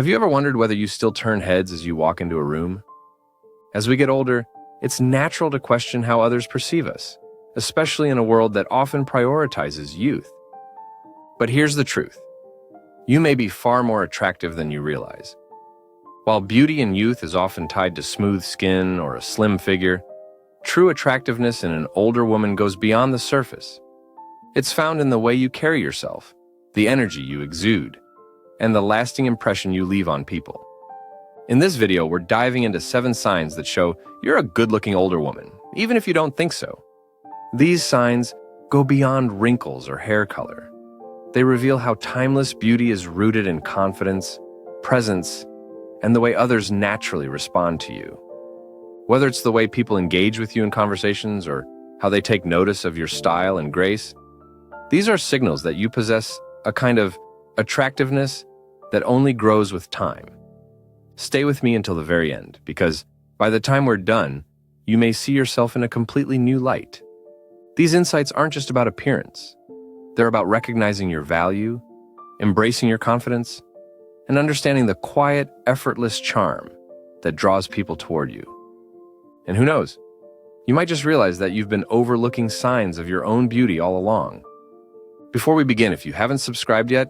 Have you ever wondered whether you still turn heads as you walk into a room? As we get older, it's natural to question how others perceive us, especially in a world that often prioritizes youth. But here's the truth. You may be far more attractive than you realize. While beauty in youth is often tied to smooth skin or a slim figure, true attractiveness in an older woman goes beyond the surface. It's found in the way you carry yourself, the energy you exude, and the lasting impression you leave on people. In this video, we're diving into 7 signs that show you're a good-looking older woman, even if you don't think so. These signs go beyond wrinkles or hair color. They reveal how timeless beauty is rooted in confidence, presence, and the way others naturally respond to you. Whether it's the way people engage with you in conversations or how they take notice of your style and grace, these are signals that you possess a kind of attractiveness that only grows with time. Stay with me until the very end, because by the time we're done, you may see yourself in a completely new light. These insights aren't just about appearance. They're about recognizing your value, embracing your confidence, and understanding the quiet, effortless charm that draws people toward you. And who knows, you might just realize that you've been overlooking signs of your own beauty all along. Before we begin, if you haven't subscribed yet,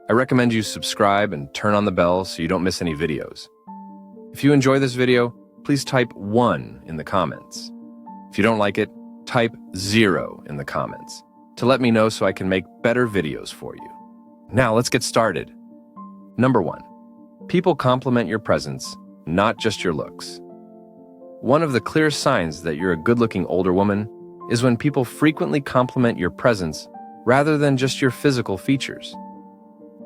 I recommend you subscribe and turn on the bell so you don't miss any videos. If you enjoy this video, please type 1 in the comments. If you don't like it, type 0 in the comments to let me know so I can make better videos for you. Now let's get started. Number 1. People compliment your presence, not just your looks. One of the clearest signs that you're a good-looking older woman is when people frequently compliment your presence rather than just your physical features.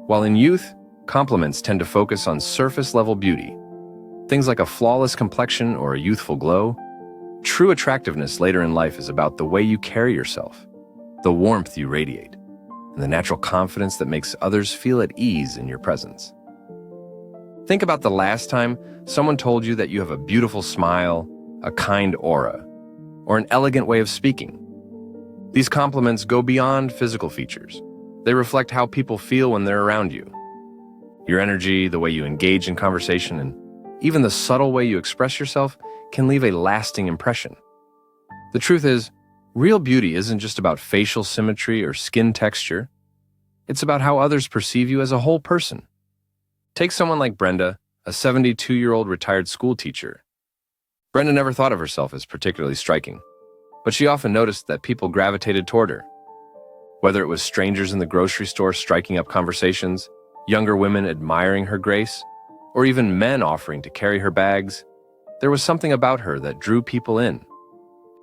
While in youth, compliments tend to focus on surface-level beauty, things like a flawless complexion or a youthful glow, true attractiveness later in life is about the way you carry yourself, the warmth you radiate, and the natural confidence that makes others feel at ease in your presence. Think about the last time someone told you that you have a beautiful smile, a kind aura, or an elegant way of speaking. These compliments go beyond physical features. They reflect how people feel when they're around you. Your energy, the way you engage in conversation, and even the subtle way you express yourself can leave a lasting impression. The truth is, real beauty isn't just about facial symmetry or skin texture. It's about how others perceive you as a whole person. Take someone like Brenda, a 72-year-old retired school teacher. Brenda never thought of herself as particularly striking, but she often noticed that people gravitated toward her. Whether it was strangers in the grocery store striking up conversations, younger women admiring her grace, or even men offering to carry her bags, there was something about her that drew people in.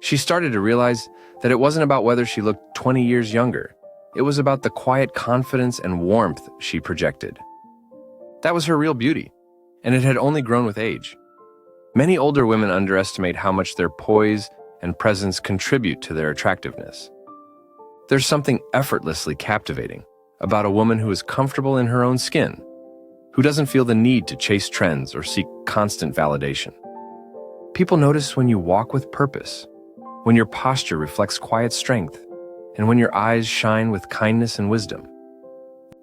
She started to realize that it wasn't about whether she looked 20 years younger. It was about the quiet confidence and warmth she projected. That was her real beauty, and it had only grown with age. Many older women underestimate how much their poise and presence contribute to their attractiveness. There's something effortlessly captivating about a woman who is comfortable in her own skin, who doesn't feel the need to chase trends or seek constant validation. People notice when you walk with purpose, when your posture reflects quiet strength, and when your eyes shine with kindness and wisdom.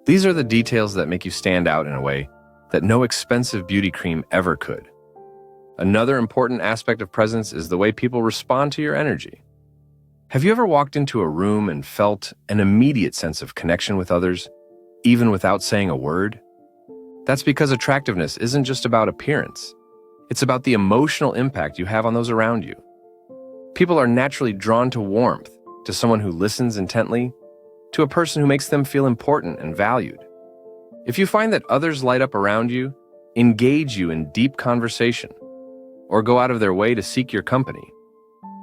These are the details that make you stand out in a way that no expensive beauty cream ever could. Another important aspect of presence is the way people respond to your energy. Have you ever walked into a room and felt an immediate sense of connection with others, even without saying a word? That's because attractiveness isn't just about appearance. It's about the emotional impact you have on those around you. People are naturally drawn to warmth, to someone who listens intently, to a person who makes them feel important and valued. If you find that others light up around you, engage you in deep conversation, or go out of their way to seek your company,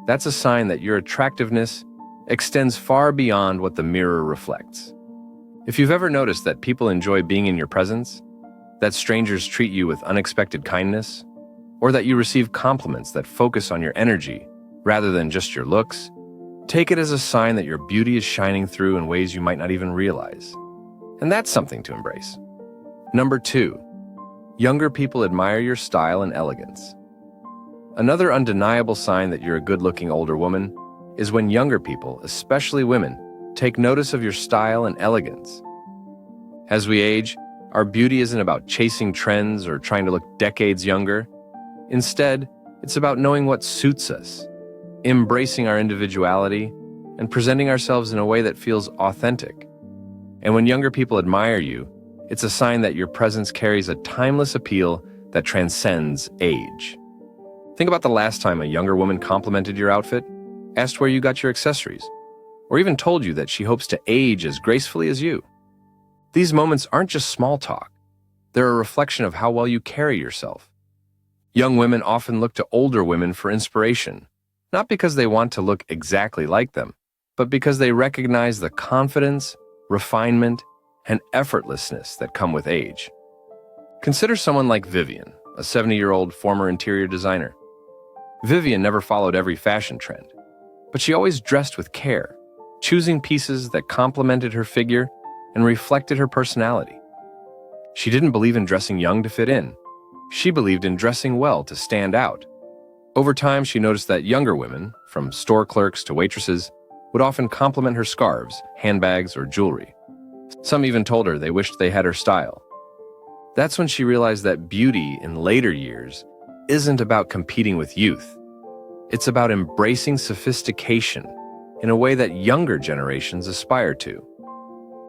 that's a sign that your attractiveness extends far beyond what the mirror reflects. If you've ever noticed that people enjoy being in your presence, that strangers treat you with unexpected kindness, or that you receive compliments that focus on your energy rather than just your looks, take it as a sign that your beauty is shining through in ways you might not even realize. And that's something to embrace. Number 2, younger people admire your style and elegance. Another undeniable sign that you're a good-looking older woman is when younger people, especially women, take notice of your style and elegance. As we age, Our beauty isn't about chasing trends or trying to look decades younger. Instead, it's about knowing what suits us, embracing our individuality, and presenting ourselves in a way that feels authentic. And when younger people admire you, it's a sign that your presence carries a timeless appeal that transcends age. Think about the last time a younger woman complimented your outfit, asked where you got your accessories, or even told you that she hopes to age as gracefully as you. These moments aren't just small talk. They're a reflection of how well you carry yourself. Young women often look to older women for inspiration, not because they want to look exactly like them, but because they recognize the confidence, refinement, and effortlessness that come with age. Consider someone like Vivian, a 70-year-old former interior designer. Vivian never followed every fashion trend, but she always dressed with care, choosing pieces that complemented her figure and reflected her personality. She didn't believe in dressing young to fit in. She believed in dressing well to stand out. Over time, she noticed that younger women, from store clerks to waitresses, would often compliment her scarves, handbags, or jewelry. Some even told her they wished they had her style. That's when she realized that beauty in later years isn't about competing with youth. It's about embracing sophistication in a way that younger generations aspire to.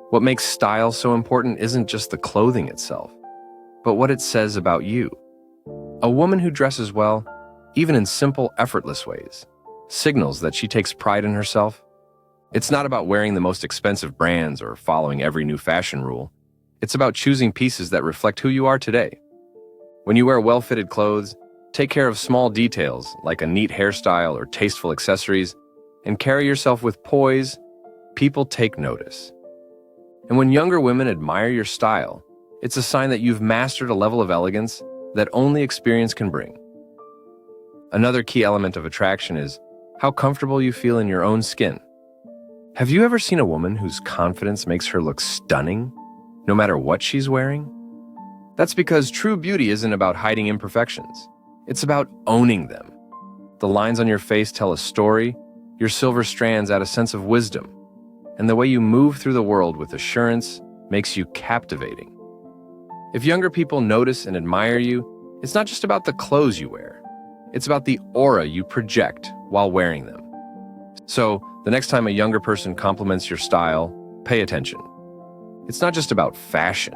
What makes style so important isn't just the clothing itself, but what it says about you. A woman who dresses well, even in simple, effortless ways, signals that she takes pride in herself. It's not about wearing the most expensive brands or following every new fashion rule. It's about choosing pieces that reflect who you are today. When you wear well-fitted clothes, take care of small details like a neat hairstyle or tasteful accessories, and carry yourself with poise, people take notice. And when younger women admire your style, it's a sign that you've mastered a level of elegance that only experience can bring. Another key element of attraction is how comfortable you feel in your own skin. Have you ever seen a woman whose confidence makes her look stunning, no matter what she's wearing? That's because true beauty isn't about hiding imperfections. It's about owning them. The lines on your face tell a story, your silver strands add a sense of wisdom, and the way you move through the world with assurance makes you captivating. If younger people notice and admire you, it's not just about the clothes you wear. It's about the aura you project while wearing them. So, the next time a younger person compliments your style, pay attention. It's not just about fashion.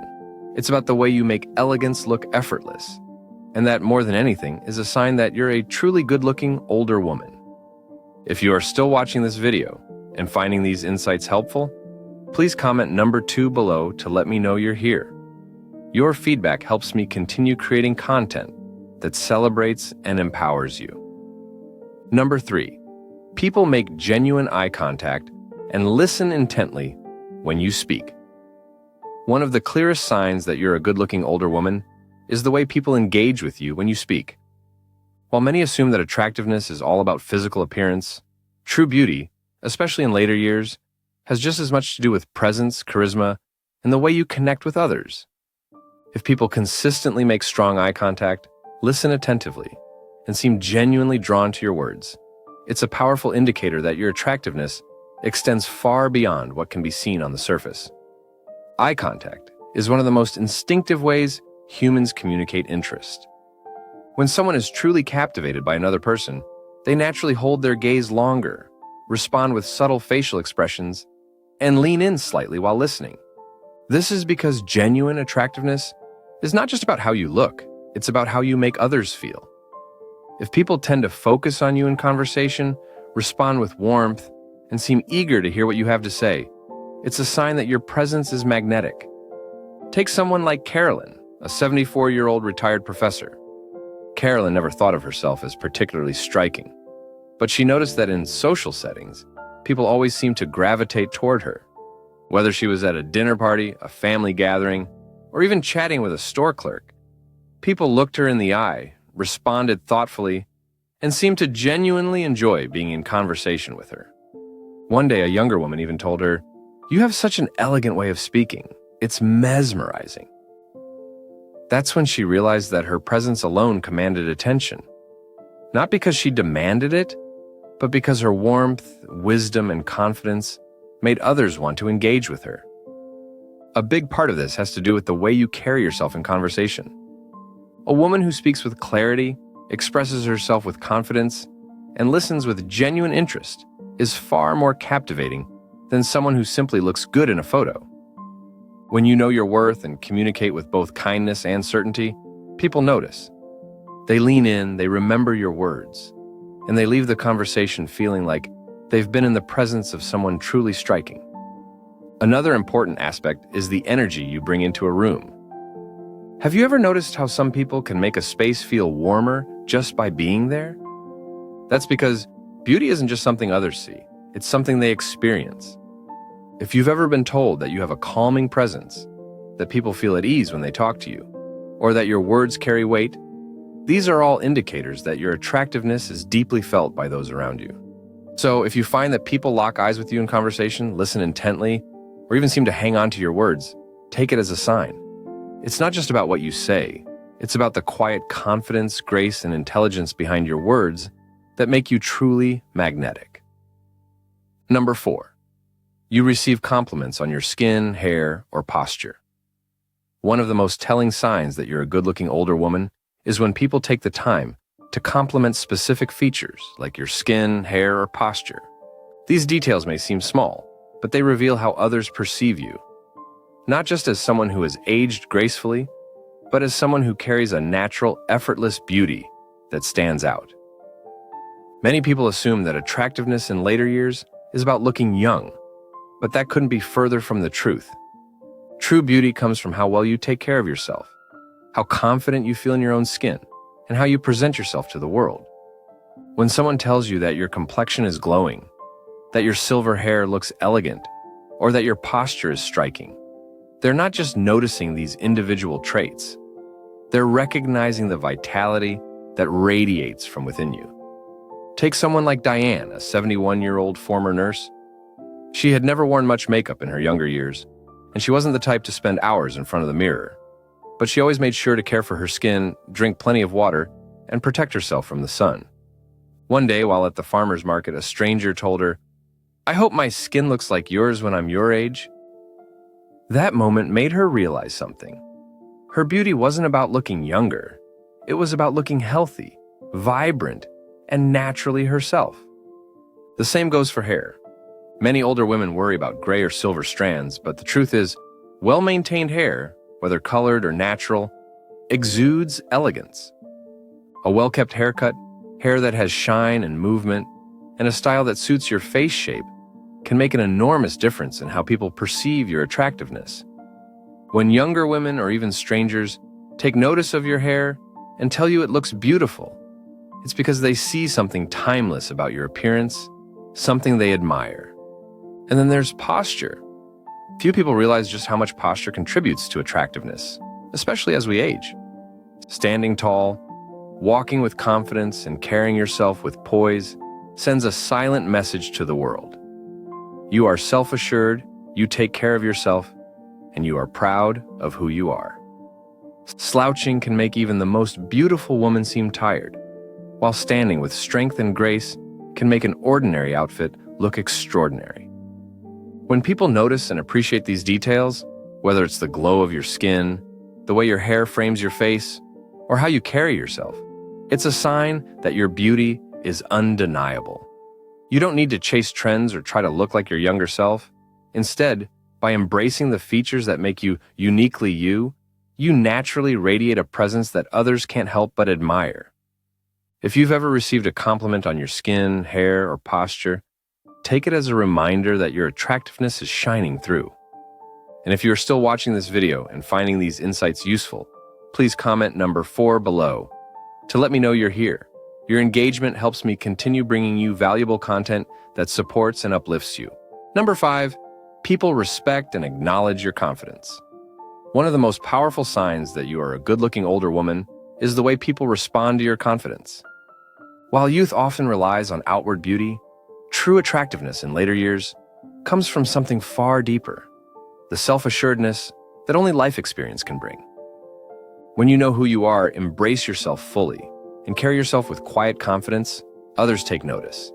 It's about the way you make elegance look effortless. And that, more than anything, is a sign that you're a truly good-looking older woman. If you are still watching this video and finding these insights helpful, please comment number 2 below to let me know you're here. Your feedback helps me continue creating content that celebrates and empowers you. Number 3, people make genuine eye contact and listen intently when you speak. One of the clearest signs that you're a good-looking older woman is the way people engage with you when you speak. While many assume that attractiveness is all about physical appearance, true beauty, especially in later years, has just as much to do with presence, charisma, and the way you connect with others. If people consistently make strong eye contact, listen attentively, and seem genuinely drawn to your words, it's a powerful indicator that your attractiveness extends far beyond what can be seen on the surface. Eye contact is one of the most instinctive ways humans communicate interest. When someone is truly captivated by another person, they naturally hold their gaze longer, respond with subtle facial expressions, and lean in slightly while listening. This is because genuine attractiveness is not just about how you look, it's about how you make others feel. If people tend to focus on you in conversation, respond with warmth, and seem eager to hear what you have to say, it's a sign that your presence is magnetic. Take someone like Carolyn, a 74-year-old retired professor. Carolyn never thought of herself as particularly striking, but she noticed that in social settings, people always seemed to gravitate toward her. Whether she was at a dinner party, a family gathering, or even chatting with a store clerk, people looked her in the eye, responded thoughtfully, and seemed to genuinely enjoy being in conversation with her. One day, a younger woman even told her, "You have such an elegant way of speaking. It's mesmerizing." That's when she realized that her presence alone commanded attention. Not because she demanded it, but because her warmth, wisdom, and confidence made others want to engage with her. A big part of this has to do with the way you carry yourself in conversation. A woman who speaks with clarity, expresses herself with confidence, and listens with genuine interest is far more captivating than someone who simply looks good in a photo. When you know your worth and communicate with both kindness and certainty, people notice. They lean in, they remember your words, and they leave the conversation feeling like they've been in the presence of someone truly striking. Another important aspect is the energy you bring into a room. Have you ever noticed how some people can make a space feel warmer just by being there? That's because beauty isn't just something others see, it's something they experience. If you've ever been told that you have a calming presence, that people feel at ease when they talk to you, or that your words carry weight, these are all indicators that your attractiveness is deeply felt by those around you. So if you find that people lock eyes with you in conversation, listen intently, or even seem to hang on to your words, take it as a sign. It's not just about what you say, it's about the quiet confidence, grace, and intelligence behind your words that make you truly magnetic. Number 4. You receive compliments on your skin, hair, or posture. One of the most telling signs that you're a good-looking older woman is when people take the time to compliment specific features like your skin, hair, or posture. These details may seem small, but they reveal how others perceive you. Not just as someone who has aged gracefully, but as someone who carries a natural, effortless beauty that stands out. Many people assume that attractiveness in later years is about looking young, but that couldn't be further from the truth. True beauty comes from how well you take care of yourself, how confident you feel in your own skin, and how you present yourself to the world. When someone tells you that your complexion is glowing, that your silver hair looks elegant, or that your posture is striking, they're not just noticing these individual traits. They're recognizing the vitality that radiates from within you. Take someone like Diane, a 71-year-old former nurse. She had never worn much makeup in her younger years, and she wasn't the type to spend hours in front of the mirror. But she always made sure to care for her skin, drink plenty of water, and protect herself from the sun. One day, while at the farmer's market, a stranger told her, "I hope my skin looks like yours when I'm your age." That moment made her realize something. Her beauty wasn't about looking younger. It was about looking healthy, vibrant, and naturally herself. The same goes for hair. Many older women worry about gray or silver strands, but the truth is, well-maintained hair, whether colored or natural, exudes elegance. A well-kept haircut, hair that has shine and movement, and a style that suits your face shape can make an enormous difference in how people perceive your attractiveness. When younger women or even strangers take notice of your hair and tell you it looks beautiful, it's because they see something timeless about your appearance, something they admire. And then there's posture. Few people realize just how much posture contributes to attractiveness, especially as we age. Standing tall, walking with confidence, and carrying yourself with poise sends a silent message to the world. You are self-assured, you take care of yourself, and you are proud of who you are. Slouching can make even the most beautiful woman seem tired, while standing with strength and grace can make an ordinary outfit look extraordinary. When people notice and appreciate these details, whether it's the glow of your skin, the way your hair frames your face, or how you carry yourself, it's a sign that your beauty is undeniable. You don't need to chase trends or try to look like your younger self. Instead, by embracing the features that make you uniquely you, you naturally radiate a presence that others can't help but admire. If you've ever received a compliment on your skin, hair, or posture, take it as a reminder that your attractiveness is shining through. And if you're still watching this video and finding these insights useful, please comment number 4 below to let me know you're here. Your engagement helps me continue bringing you valuable content that supports and uplifts you. Number 5, people respect and acknowledge your confidence. One of the most powerful signs that you are a good-looking older woman is the way people respond to your confidence. While youth often relies on outward beauty, true attractiveness in later years comes from something far deeper, the self-assuredness that only life experience can bring. When you know who you are, embrace yourself fully, and carry yourself with quiet confidence, others take notice.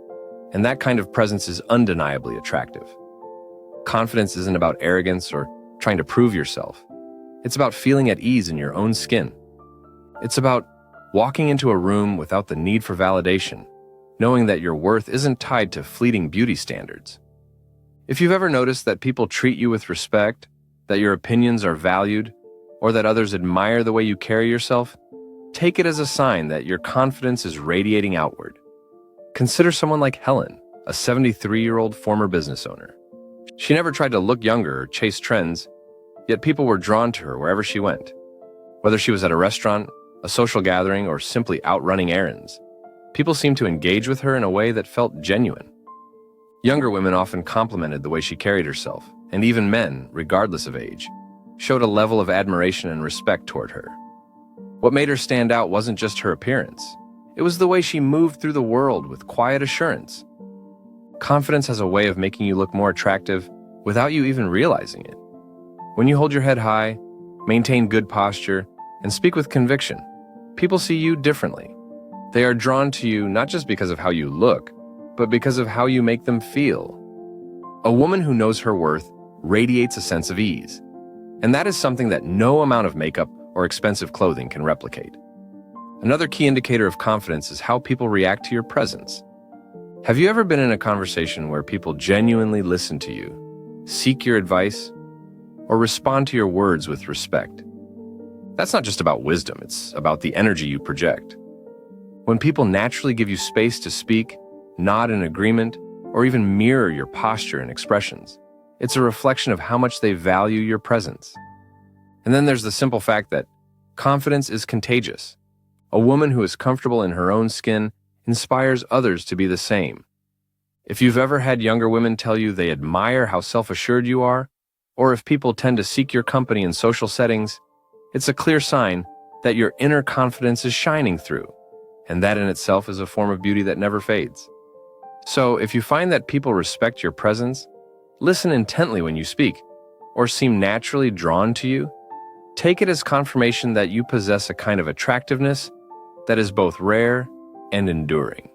And that kind of presence is undeniably attractive. Confidence isn't about arrogance or trying to prove yourself. It's about feeling at ease in your own skin. It's about walking into a room without the need for validation, knowing that your worth isn't tied to fleeting beauty standards. If you've ever noticed that people treat you with respect, that your opinions are valued, or that others admire the way you carry yourself, take it as a sign that your confidence is radiating outward. Consider someone like Helen, a 73-year-old former business owner. She never tried to look younger or chase trends, yet people were drawn to her wherever she went. Whether she was at a restaurant, a social gathering, or simply out running errands, people seemed to engage with her in a way that felt genuine. Younger women often complimented the way she carried herself, and even men, regardless of age, showed a level of admiration and respect toward her. What made her stand out wasn't just her appearance. It was the way she moved through the world with quiet assurance. Confidence has a way of making you look more attractive without you even realizing it. When you hold your head high, maintain good posture, and speak with conviction, people see you differently. They are drawn to you not just because of how you look, but because of how you make them feel. A woman who knows her worth radiates a sense of ease, and that is something that no amount of makeup or expensive clothing can replicate. Another key indicator of confidence is how people react to your presence. Have you ever been in a conversation where people genuinely listen to you, seek your advice, or respond to your words with respect? That's not just about wisdom, it's about the energy you project. When people naturally give you space to speak, nod in agreement, or even mirror your posture and expressions, it's a reflection of how much they value your presence. And then there's the simple fact that confidence is contagious. A woman who is comfortable in her own skin inspires others to be the same. If you've ever had younger women tell you they admire how self-assured you are, or if people tend to seek your company in social settings, it's a clear sign that your inner confidence is shining through, and that in itself is a form of beauty that never fades. So, if you find that people respect your presence, listen intently when you speak, or seem naturally drawn to you, take it as confirmation that you possess a kind of attractiveness that is both rare and enduring.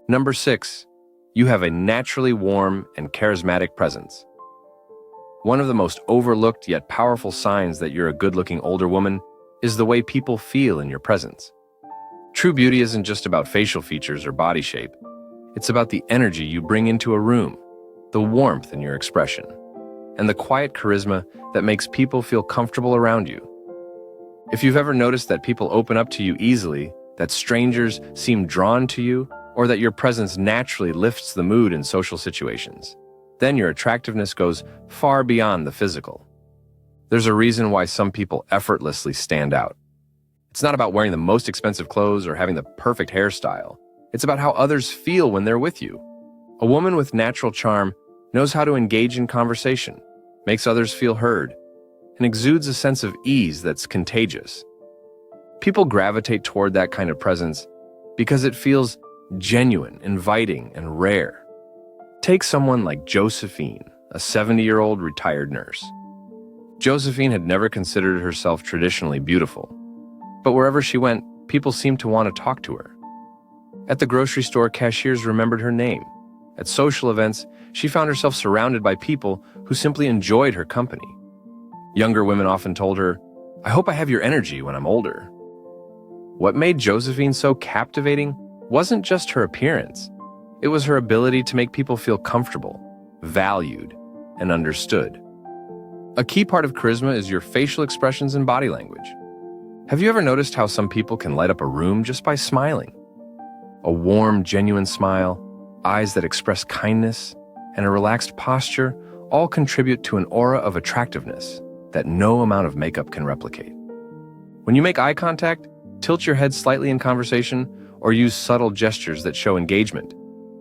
Number 6, you have a naturally warm and charismatic presence. One of the most overlooked yet powerful signs that you're a good-looking older woman is the way people feel in your presence. True beauty isn't just about facial features or body shape. It's about the energy you bring into a room, the warmth in your expression, and the quiet charisma that makes people feel comfortable around you. If you've ever noticed that people open up to you easily, that strangers seem drawn to you, or that your presence naturally lifts the mood in social situations, then your attractiveness goes far beyond the physical. There's a reason why some people effortlessly stand out. It's not about wearing the most expensive clothes or having the perfect hairstyle. It's about how others feel when they're with you. A woman with natural charm knows how to engage in conversation, makes others feel heard, and exudes a sense of ease that's contagious. People gravitate toward that kind of presence because it feels genuine, inviting, and rare. Take someone like Josephine, a 70-year-old retired nurse. Josephine had never considered herself traditionally beautiful, but wherever she went, people seemed to want to talk to her. At the grocery store, cashiers remembered her name. At social events, she found herself surrounded by people who simply enjoyed her company. Younger women often told her, "I hope I have your energy when I'm older." What made Josephine so captivating wasn't just her appearance. It was her ability to make people feel comfortable, valued, and understood. A key part of charisma is your facial expressions and body language. Have you ever noticed how some people can light up a room just by smiling? A warm, genuine smile, eyes that express kindness, and a relaxed posture all contribute to an aura of attractiveness that no amount of makeup can replicate. When you make eye contact, tilt your head slightly in conversation, or use subtle gestures that show engagement,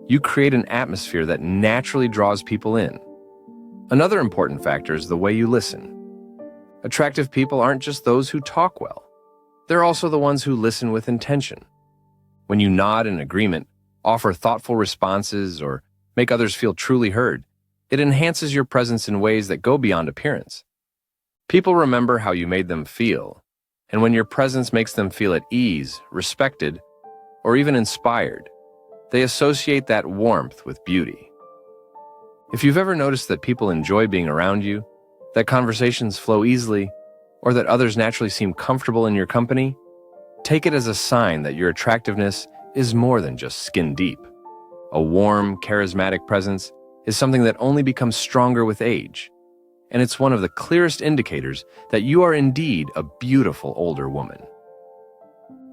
you create an atmosphere that naturally draws people in. Another important factor is the way you listen. Attractive people aren't just those who talk well. They're also the ones who listen with intention. When you nod in agreement, offer thoughtful responses, or make others feel truly heard, it enhances your presence in ways that go beyond appearance. People remember how you made them feel, and when your presence makes them feel at ease, respected, or even inspired, they associate that warmth with beauty. If you've ever noticed that people enjoy being around you, that conversations flow easily, or that others naturally seem comfortable in your company, take it as a sign that your attractiveness is more than just skin deep. A warm, charismatic presence is something that only becomes stronger with age, and it's one of the clearest indicators that you are indeed a beautiful older woman.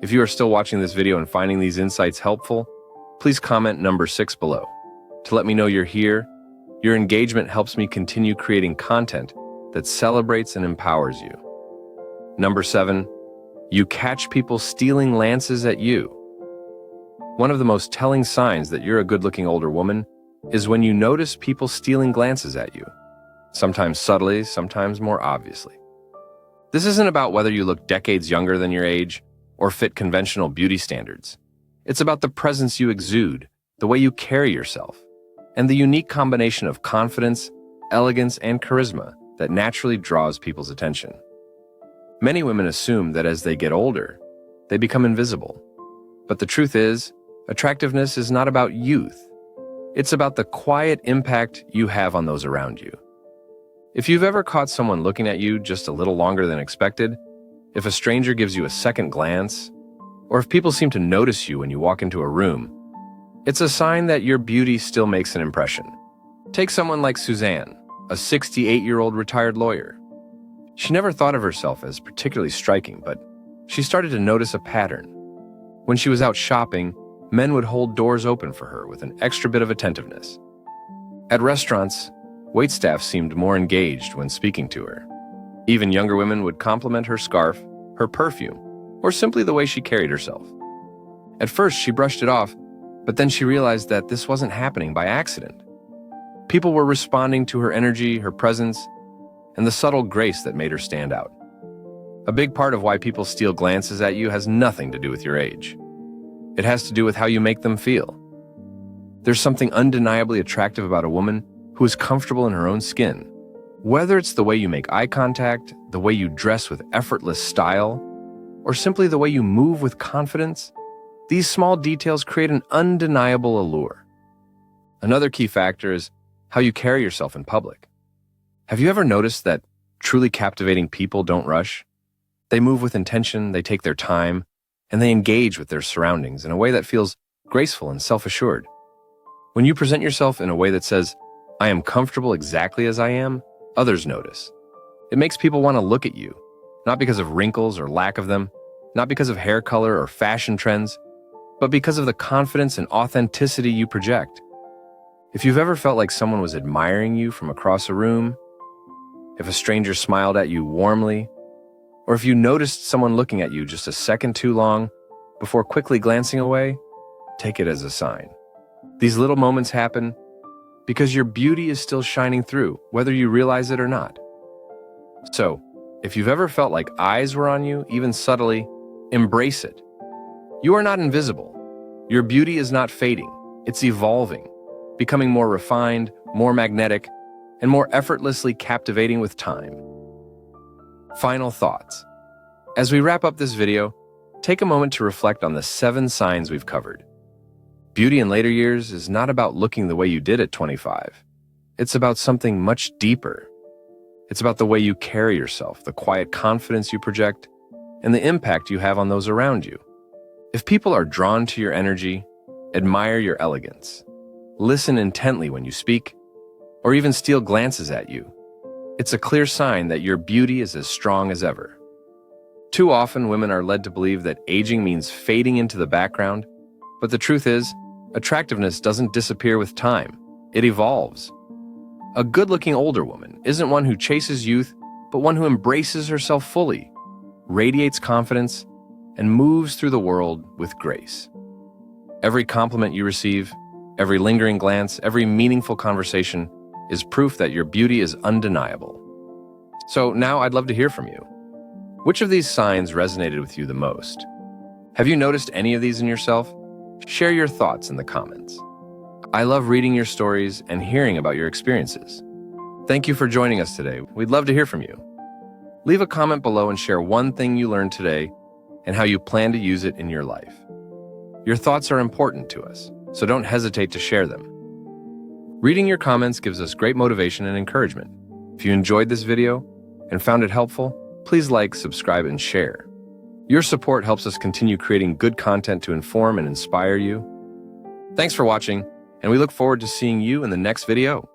If you are still watching this video and finding these insights helpful, please comment number 6 below to let me know you're here. Your engagement helps me continue creating content that celebrates and empowers you. Number 7, you catch people stealing glances at you. One of the most telling signs that you're a good-looking older woman is when you notice people stealing glances at you, sometimes subtly, sometimes more obviously. This isn't about whether you look decades younger than your age or fit conventional beauty standards. It's about the presence you exude, the way you carry yourself, and the unique combination of confidence, elegance, and charisma that naturally draws people's attention. Many women assume that as they get older, they become invisible. But the truth is, attractiveness is not about youth. It's about the quiet impact you have on those around you. If you've ever caught someone looking at you just a little longer than expected, if a stranger gives you a second glance, or if people seem to notice you when you walk into a room, it's a sign that your beauty still makes an impression. Take someone like Suzanne, a 68-year-old retired lawyer. She never thought of herself as particularly striking, but she started to notice a pattern. When she was out shopping, men would hold doors open for her with an extra bit of attentiveness. At restaurants, waitstaff seemed more engaged when speaking to her. Even younger women would compliment her scarf, her perfume, or simply the way she carried herself. At first, she brushed it off, but then she realized that this wasn't happening by accident. People were responding to her energy, her presence, and the subtle grace that made her stand out. A big part of why people steal glances at you has nothing to do with your age. It has to do with how you make them feel. There's something undeniably attractive about a woman who is comfortable in her own skin. Whether it's the way you make eye contact, the way you dress with effortless style, or simply the way you move with confidence, these small details create an undeniable allure. Another key factor is how you carry yourself in public. Have you ever noticed that truly captivating people don't rush? They move with intention, they take their time, and they engage with their surroundings in a way that feels graceful and self-assured. When you present yourself in a way that says, "I am comfortable exactly as I am," others notice. It makes people want to look at you, not because of wrinkles or lack of them, not because of hair color or fashion trends, but because of the confidence and authenticity you project. If you've ever felt like someone was admiring you from across a room, if a stranger smiled at you warmly, or if you noticed someone looking at you just a second too long before quickly glancing away, take it as a sign. These little moments happen because your beauty is still shining through, whether you realize it or not. So, if you've ever felt like eyes were on you, even subtly, embrace it. You are not invisible. Your beauty is not fading. It's evolving, becoming more refined, more magnetic, and more effortlessly captivating with time. Final thoughts. As we wrap up this video, take a moment to reflect on the 7 signs we've covered. Beauty in later years is not about looking the way you did at 25. It's about something much deeper. It's about the way you carry yourself, the quiet confidence you project, and the impact you have on those around you. If people are drawn to your energy, admire your elegance, listen intently when you speak, or even steal glances at you, it's a clear sign that your beauty is as strong as ever. Too often, women are led to believe that aging means fading into the background, but the truth is, attractiveness doesn't disappear with time. It evolves. A good-looking older woman isn't one who chases youth, but one who embraces herself fully, radiates confidence, and moves through the world with grace. Every compliment you receive, every lingering glance, every meaningful conversation is proof that your beauty is undeniable. So now I'd love to hear from you. Which of these signs resonated with you the most? Have you noticed any of these in yourself? Share your thoughts in the comments. I love reading your stories and hearing about your experiences. Thank you for joining us today. We'd love to hear from you. Leave a comment below and share one thing you learned today and how you plan to use it in your life. Your thoughts are important to us, so don't hesitate to share them. Reading your comments gives us great motivation and encouragement. If you enjoyed this video and found it helpful, please like, subscribe, and share. Your support helps us continue creating good content to inform and inspire you. Thanks for watching, and we look forward to seeing you in the next video.